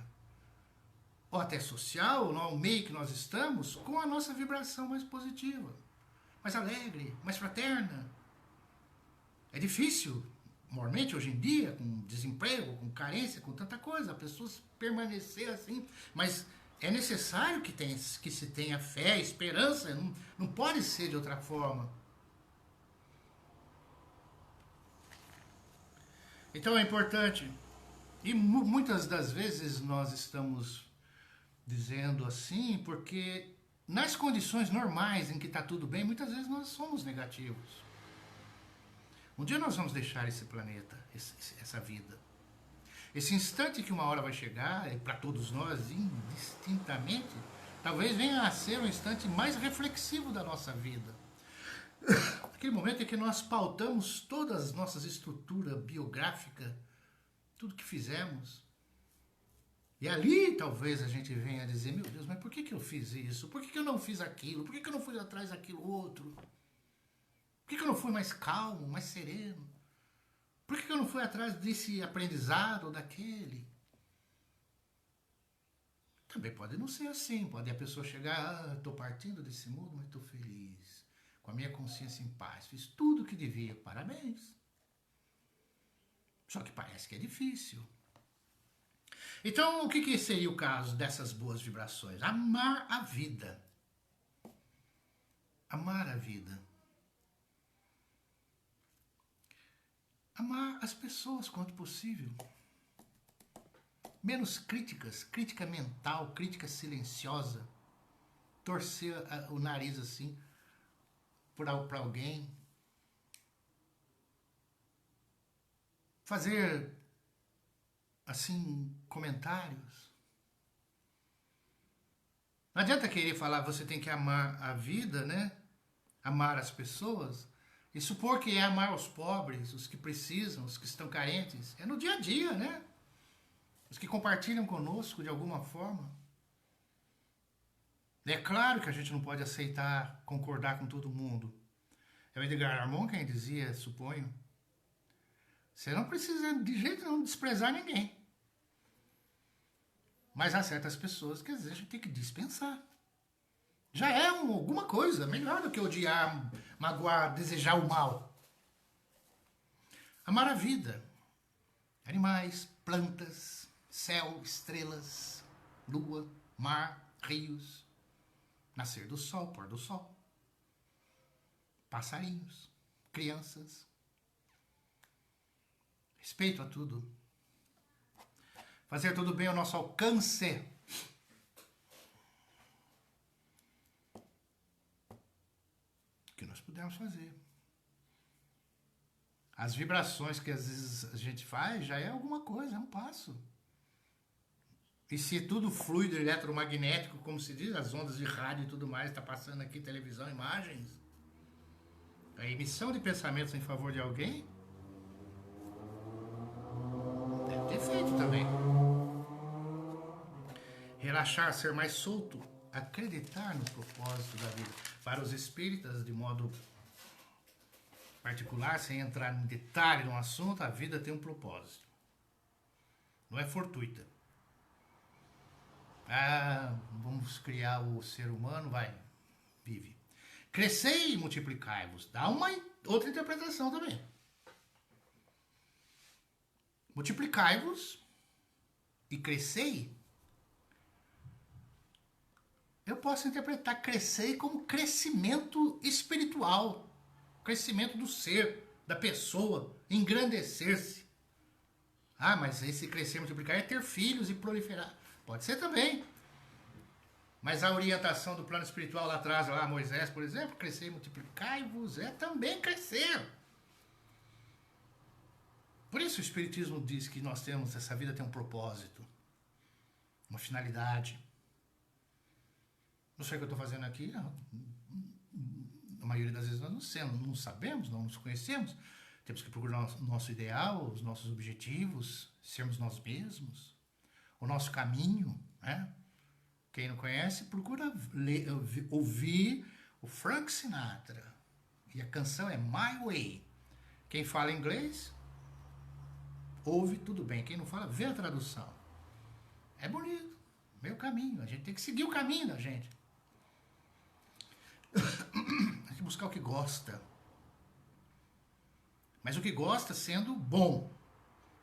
ou até social, no meio que nós estamos, com a nossa vibração mais positiva, mais alegre, mais fraterna. É difícil, normalmente, hoje em dia, com desemprego, com carência, com tanta coisa, as pessoas permanecer assim, mas é necessário que se tenha fé, esperança, não pode ser de outra forma. Então é importante, e muitas das vezes nós estamos dizendo assim, porque nas condições normais em que está tudo bem, muitas vezes nós somos negativos. Um dia nós vamos deixar esse planeta, essa vida. Esse instante que uma hora vai chegar, e para todos nós, indistintamente, talvez venha a ser o instante mais reflexivo da nossa vida. Aquele momento em que nós pautamos todas as nossas estruturas biográficas, tudo que fizemos. E ali talvez a gente venha dizer, meu Deus, mas por que eu fiz isso? Por que eu não fiz aquilo? Por que eu não fui atrás daquilo outro? Por que eu não fui mais calmo, mais sereno? Por que eu não fui atrás desse aprendizado ou daquele? Também pode não ser assim. Pode a pessoa chegar, estou partindo desse mundo, mas estou feliz. Com a minha consciência em paz. Fiz tudo o que devia. Parabéns. Só que parece que é difícil. Então, o que seria o caso dessas boas vibrações? Amar a vida. amar a vida. Amar as pessoas quanto possível. Menos críticas, crítica mental, crítica silenciosa. Torcer o nariz assim para alguém. Fazer, assim, comentários. Não adianta querer falar, você tem que amar a vida, né? Amar as pessoas. E supor que é amar os pobres, os que precisam, os que estão carentes. É no dia a dia, né? Os que compartilham conosco de alguma forma. É claro que a gente não pode aceitar, concordar com todo mundo. É o Edgar Armond quem dizia, suponho. Você não precisa de jeito nenhum desprezar ninguém. Mas há certas pessoas que às vezes a gente tem que dispensar. Já é alguma coisa, melhor do que odiar, magoar, desejar o mal. Amar a vida. Animais, plantas, céu, estrelas, lua, mar, rios. Nascer do sol, pôr do sol. Passarinhos, crianças. Respeito a tudo. Fazer tudo bem ao nosso alcance. O que nós pudermos fazer. As vibrações que às vezes a gente faz já é alguma coisa, é um passo. E se tudo fluido eletromagnético, como se diz, as ondas de rádio e tudo mais, está passando aqui, televisão, imagens, a emissão de pensamentos em favor de alguém, deve ter feito também. Relaxar, ser mais solto, acreditar no propósito da vida. Para os espíritas, de modo particular, sem entrar em detalhe no assunto, a vida tem um propósito. Não é fortuita. Vamos criar o ser humano, vai, vive. Crescei e multiplicai-vos. Dá uma outra interpretação também. Multiplicai-vos e crescei. Eu posso interpretar crescer como crescimento espiritual. Crescimento do ser, da pessoa, engrandecer-se. Mas esse crescer e multiplicar é ter filhos e proliferar. Pode ser também. Mas a orientação do plano espiritual lá atrás, lá Moisés, por exemplo, crescer e multiplicar-vos é também crescer. Por isso o Espiritismo diz que nós temos, essa vida tem um propósito, uma finalidade. Não sei o que eu estou fazendo aqui, não. A maioria das vezes nós não sabemos, não nos conhecemos. Temos que procurar o nosso ideal, os nossos objetivos, sermos nós mesmos, o nosso caminho, né? Quem não conhece, procura ouvir o Frank Sinatra. E a canção é My Way. Quem fala inglês, ouve tudo bem. Quem não fala, vê a tradução. É bonito. Meu caminho. A gente tem que seguir o caminho da gente. Tem que buscar o que gosta. Mas o que gosta sendo bom.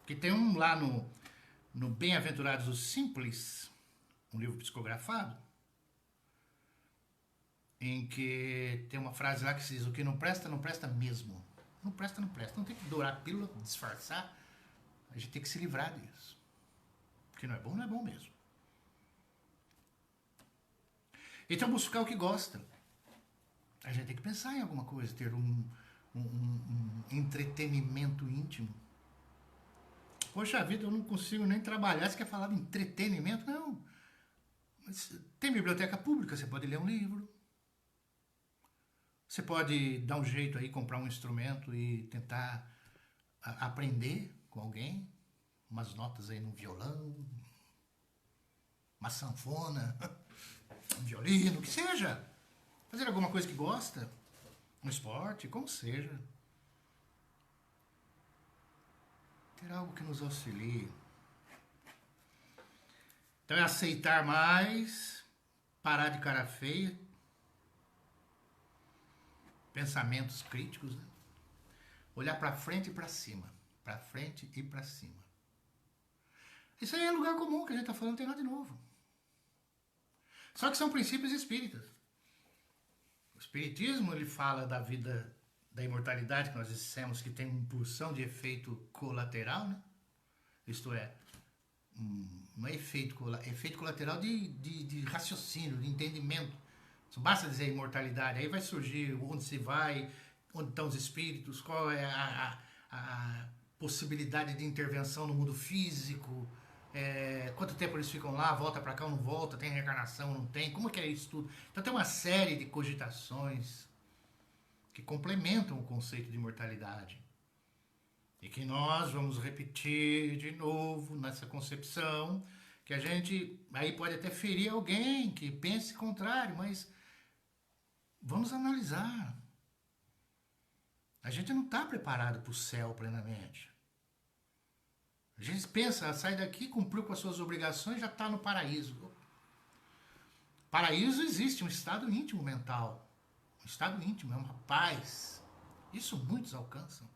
Que tem um lá no Bem-aventurados os Simples, um livro psicografado, em que tem uma frase lá que diz: o que não presta, não presta mesmo. Não presta, não presta. Não tem que dourar a pílula, disfarçar. A gente tem que se livrar disso. O que não é bom mesmo. Então buscar o que gosta. A gente tem que pensar em alguma coisa, ter um entretenimento íntimo. Poxa vida, eu não consigo nem trabalhar. Você quer falar de entretenimento? Não. Mas tem biblioteca pública, você pode ler um livro. Você pode dar um jeito aí, comprar um instrumento e tentar aprender com alguém. Umas notas aí no violão, uma sanfona, um violino, o que seja. Fazer alguma coisa que gosta, um esporte, como seja. Ter algo que nos auxilie. Então é aceitar mais, parar de cara feia, pensamentos críticos, né? Olhar para frente e para cima, para frente e para cima. Isso aí é lugar comum que a gente está falando, não tem nada de novo. Só que são princípios espíritas. Espiritismo, ele fala da vida, da imortalidade, que nós dissemos que tem uma porção de efeito colateral, né? Isto é, não é efeito colateral de raciocínio, de entendimento. Não basta dizer imortalidade, aí vai surgir onde se vai, onde estão os espíritos, qual é a possibilidade de intervenção no mundo físico, quanto tempo eles ficam lá, volta para cá ou não volta, tem reencarnação ou não tem, como que é isso tudo? Então tem uma série de cogitações que complementam o conceito de imortalidade. E que nós vamos repetir de novo nessa concepção, que a gente aí pode até ferir alguém que pense contrário, mas vamos analisar. A gente não está preparado para o céu plenamente. A gente pensa, sai daqui, cumpriu com as suas obrigações, já está no paraíso. Paraíso existe, um estado íntimo mental. Um estado íntimo, é uma paz. Isso muitos alcançam.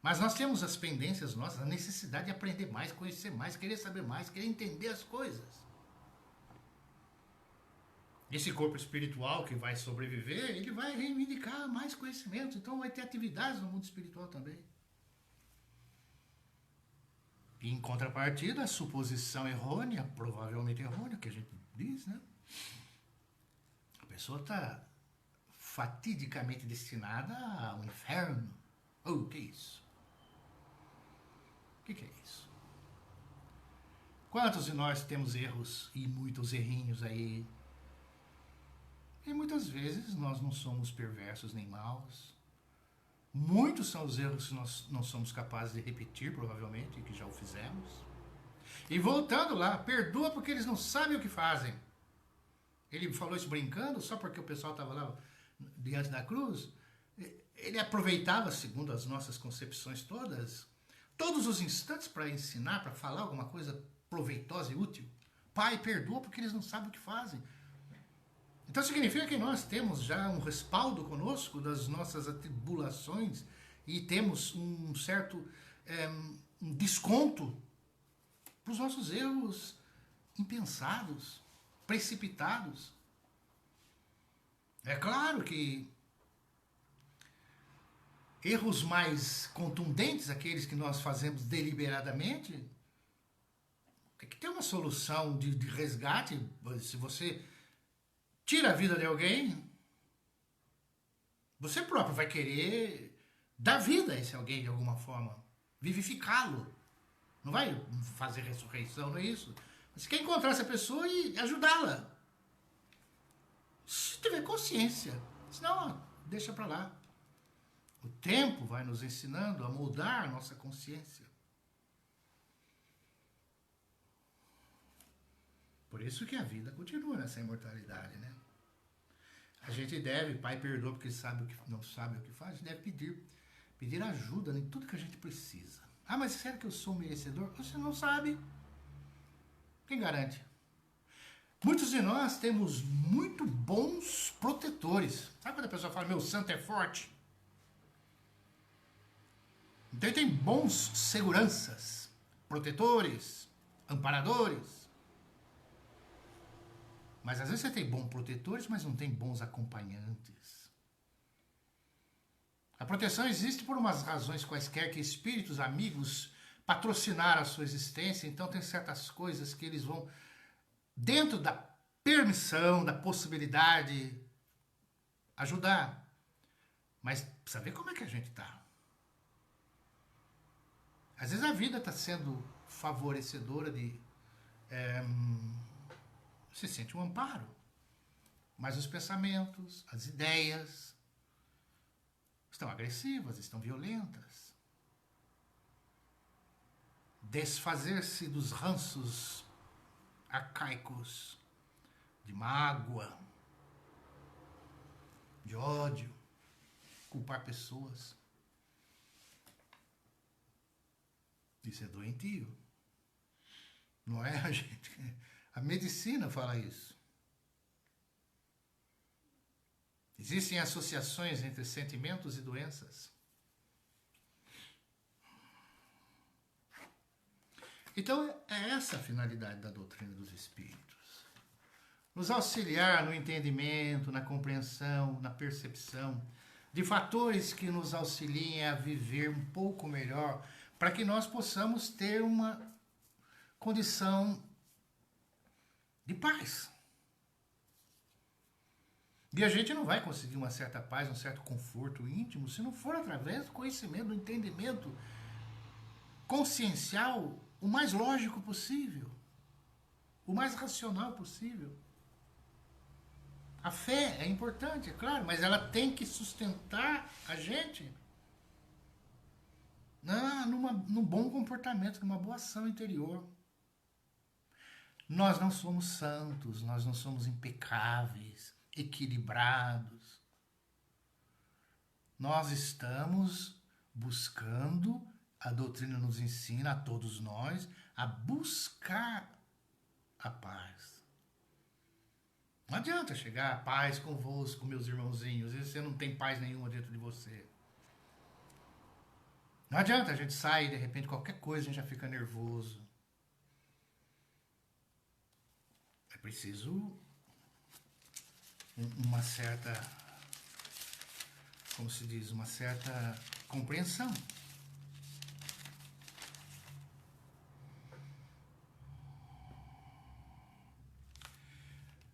Mas nós temos as pendências nossas, a necessidade de aprender mais, conhecer mais, querer saber mais, querer entender as coisas. Esse corpo espiritual que vai sobreviver, ele vai reivindicar mais conhecimento. Então vai ter atividades no mundo espiritual também. E em contrapartida, a suposição errônea, provavelmente errônea, que a gente diz, né? A pessoa está fatidicamente destinada ao inferno. O que é isso? O que é isso? Quantos de nós temos erros e muitos errinhos aí? E muitas vezes nós não somos perversos nem maus. Muitos são os erros que nós não somos capazes de repetir, provavelmente, que já o fizemos. E voltando lá, perdoa porque eles não sabem o que fazem. Ele falou isso brincando, só porque o pessoal estava lá diante da cruz. Ele aproveitava, segundo as nossas concepções todos os instantes para ensinar, para falar alguma coisa proveitosa e útil. Pai, perdoa porque eles não sabem o que fazem. Então significa que nós temos já um respaldo conosco das nossas atribulações e temos um certo um desconto para os nossos erros impensados, precipitados. É claro que erros mais contundentes, aqueles que nós fazemos deliberadamente, tem que ter uma solução de resgate. Se você tira a vida de alguém, você próprio vai querer dar vida a esse alguém de alguma forma, vivificá-lo. Não vai fazer ressurreição, não é isso? Você quer encontrar essa pessoa e ajudá-la. Se tiver consciência. Senão, deixa pra lá. O tempo vai nos ensinando a moldar a nossa consciência. Por isso que a vida continua nessa imortalidade, né? A gente deve, Pai, perdoa porque sabe o que, não sabe o que faz, a gente deve pedir ajuda em tudo que a gente precisa. Ah, mas será que eu sou merecedor? Você não sabe. Quem garante? Muitos de nós temos muito bons protetores. Sabe quando a pessoa fala, meu santo é forte? Então ele tem bons seguranças, protetores, amparadores. Mas às vezes você tem bons protetores, mas não tem bons acompanhantes. A proteção existe por umas razões quaisquer que espíritos, amigos, patrocinaram a sua existência. Então tem certas coisas que eles vão, dentro da permissão, da possibilidade, ajudar. Mas precisa ver como é que a gente está. Às vezes a vida está sendo favorecedora de... Você sente um amparo. Mas os pensamentos, as ideias estão agressivas, estão violentas. Desfazer-se dos ranços arcaicos, de mágoa, de ódio, culpar pessoas. Isso é doentio. Não é a gente... A medicina fala isso. Existem associações entre sentimentos e doenças. Então, é essa a finalidade da doutrina dos espíritos. nos auxiliar no entendimento, na compreensão, na percepção de fatores que nos auxiliem a viver um pouco melhor, para que nós possamos ter uma condição de paz. E a gente não vai conseguir uma certa paz, um certo conforto íntimo, se não for através do conhecimento, do entendimento consciencial, o mais lógico possível, o mais racional possível. A fé é importante, é claro, mas ela tem que sustentar a gente num bom comportamento, numa boa ação interior. Nós não somos santos, nós não somos impecáveis, equilibrados. Nós estamos buscando, a doutrina nos ensina a todos nós, a buscar a paz. Não adianta chegar a paz convosco, meus irmãozinhos, e você não tem paz nenhuma dentro de você. Não adianta a gente sair, de repente, qualquer coisa, a gente já fica nervoso. É preciso uma certa, como se diz, uma certa compreensão.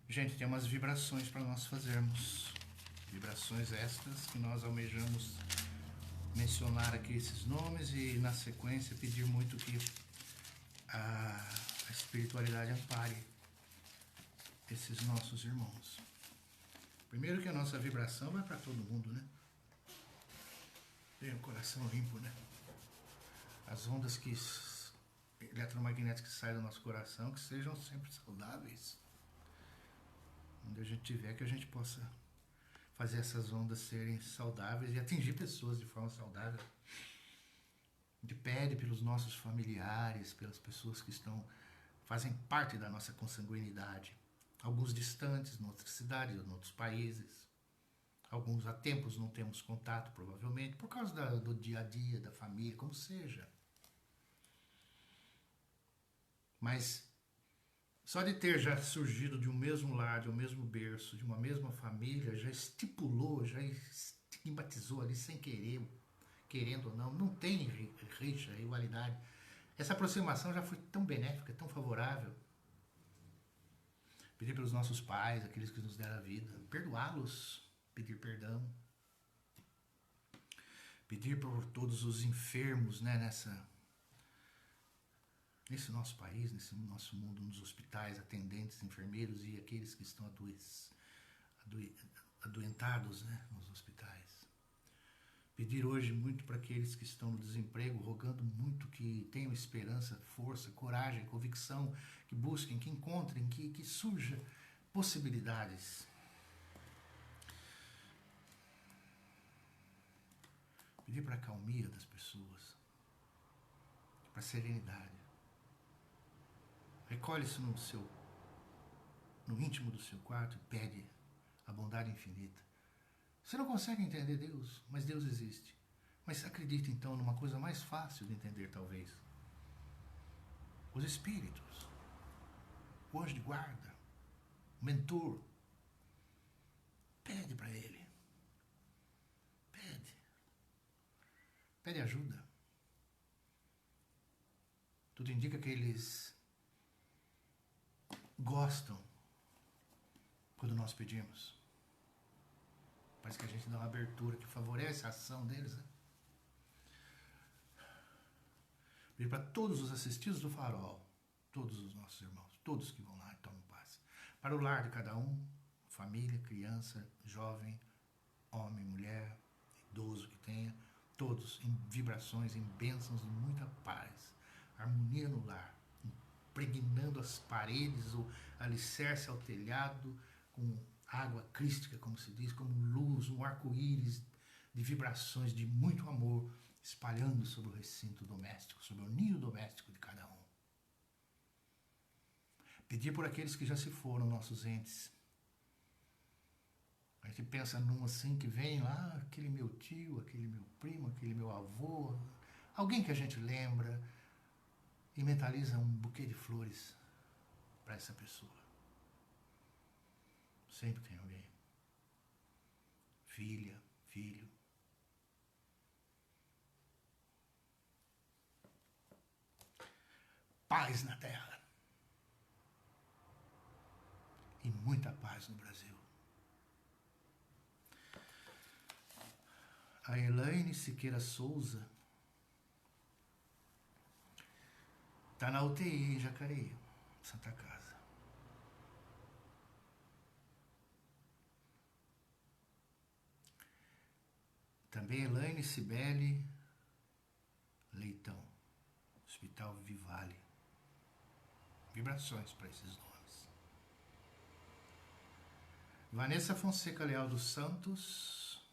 Gente, tem umas vibrações para nós fazermos. Vibrações estas que nós almejamos mencionar aqui esses nomes e, na sequência, pedir muito que a espiritualidade ampare esses nossos irmãos. Primeiro que a nossa vibração vai para todo mundo, né? Tem o coração limpo, né? As ondas eletromagnéticas que saem do nosso coração, que sejam sempre saudáveis. Onde a gente tiver, que a gente possa fazer essas ondas serem saudáveis e atingir pessoas de forma saudável. A gente pede pelos nossos familiares, pelas pessoas que fazem parte da nossa consanguinidade. Alguns distantes, em outras cidades, em outros países. Alguns há tempos não temos contato, provavelmente, por causa do dia a dia, da família, como seja. Mas só de ter já surgido de um mesmo lar, de um mesmo berço, de uma mesma família, já estipulou, já estigmatizou ali sem querer, querendo ou não tem rixa, rivalidade. Essa aproximação já foi tão benéfica, tão favorável. Pedir pelos nossos pais, aqueles que nos deram a vida, perdoá-los, pedir perdão. Pedir por todos os enfermos, né, nesse nosso país, nesse nosso mundo, nos hospitais, atendentes, enfermeiros e aqueles que estão adoentados, né, nos hospitais. Pedir hoje muito para aqueles que estão no desemprego, rogando muito que tenham esperança, força, coragem, convicção, que busquem, que encontrem, que surja possibilidades. Pedir para a calmia das pessoas, para a serenidade. Recolhe-se no íntimo do seu quarto e pede a bondade infinita. Você não consegue entender Deus, mas Deus existe. Mas acredite então numa coisa mais fácil de entender, talvez. Os espíritos, o anjo de guarda, o mentor. Pede para ele. Pede ajuda. Tudo indica que eles gostam quando nós pedimos. Parece que a gente dá uma abertura que favorece a ação deles, né? Pedir para todos os assistidos do farol, todos os nossos irmãos, todos que vão lá e tomam paz. Para o lar de cada um, família, criança, jovem, homem, mulher, idoso que tenha, todos em vibrações, em bênçãos de muita paz, harmonia no lar, impregnando as paredes, o alicerce ao telhado, com água crística, como se diz, como luz, um arco-íris de vibrações de muito amor, espalhando sobre o recinto doméstico, sobre o ninho doméstico de cada um. Pedir por aqueles que já se foram, nossos entes. A gente pensa num assim que vem lá, aquele meu tio, aquele meu primo, aquele meu avô, alguém que a gente lembra, e mentaliza um buquê de flores para essa pessoa. Sempre tem alguém. Filha, filho. Paz na terra. E muita paz no Brasil. A Elaine Siqueira Souza está na UTI em Jacareí, Santa Casa. Também Elaine Cibele Leitão, Hospital Vivale. Vibrações para esses nomes. Vanessa Fonseca Leal dos Santos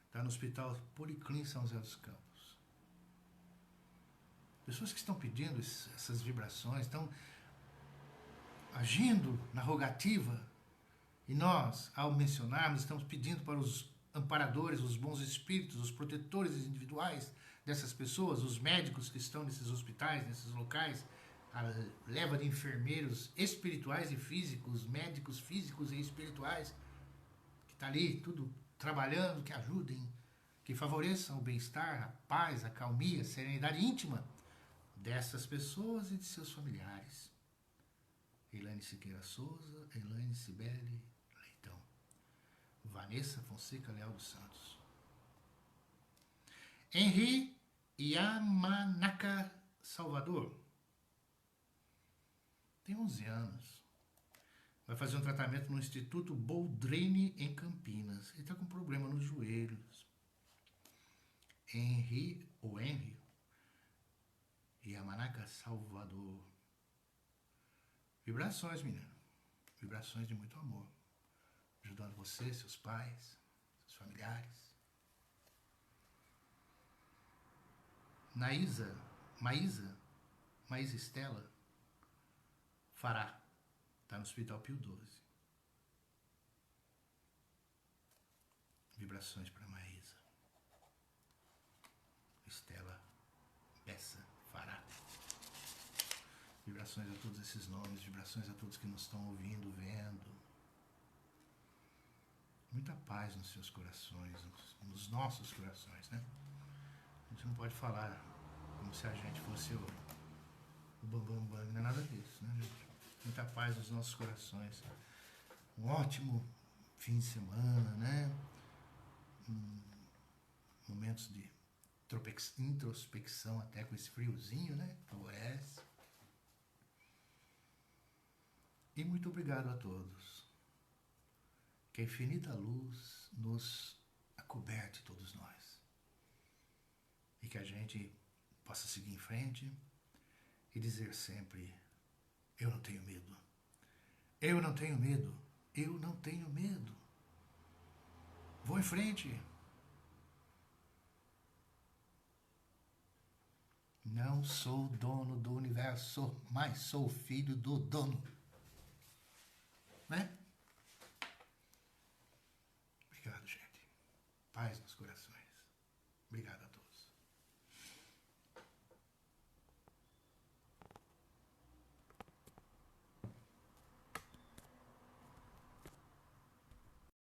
está no Hospital Policlin São José dos Campos. Pessoas que estão pedindo essas vibrações, estão agindo na rogativa, e nós, ao mencionarmos, estamos pedindo para os amparadores, os bons espíritos, os protetores individuais dessas pessoas, os médicos que estão nesses hospitais, nesses locais, a leva de enfermeiros espirituais e físicos, médicos físicos e espirituais, que está ali tudo trabalhando, que ajudem, que favoreçam o bem-estar, a paz, a calmia, a serenidade íntima dessas pessoas e de seus familiares. Elaine Siqueira Souza, Elaine Cibele Leitão, Vanessa Fonseca Leal dos Santos, Henri Yamanaka Salvador, tem 11 anos, vai fazer um tratamento no Instituto Boldrini em Campinas. Ele está com problema nos joelhos. Henri Yamanaka Salvador. Vibrações, menino. Vibrações de muito amor. Ajudando você, seus pais, seus familiares. Maísa Estela Fará. Está no Hospital Pio XII. Vibrações para Maísa Estela Bessa Fará. Vibrações a todos esses nomes, vibrações a todos que nos estão ouvindo, vendo. Muita paz nos seus corações, nos nossos corações, né? A gente não pode falar como se a gente fosse o bambambam, não é nada disso, né, gente? Muita paz nos nossos corações. Um ótimo fim de semana, né? Momentos de introspecção até com esse friozinho, né? Favorece. E muito obrigado a todos. Que a infinita luz nos acoberte, todos nós. E que a gente possa seguir em frente e dizer sempre: eu não tenho medo. Eu não tenho medo. Eu não tenho medo. Vou em frente. Não sou dono do universo, mas sou filho do dono. Né? Obrigado, gente. Paz nos corações. Obrigado a todos.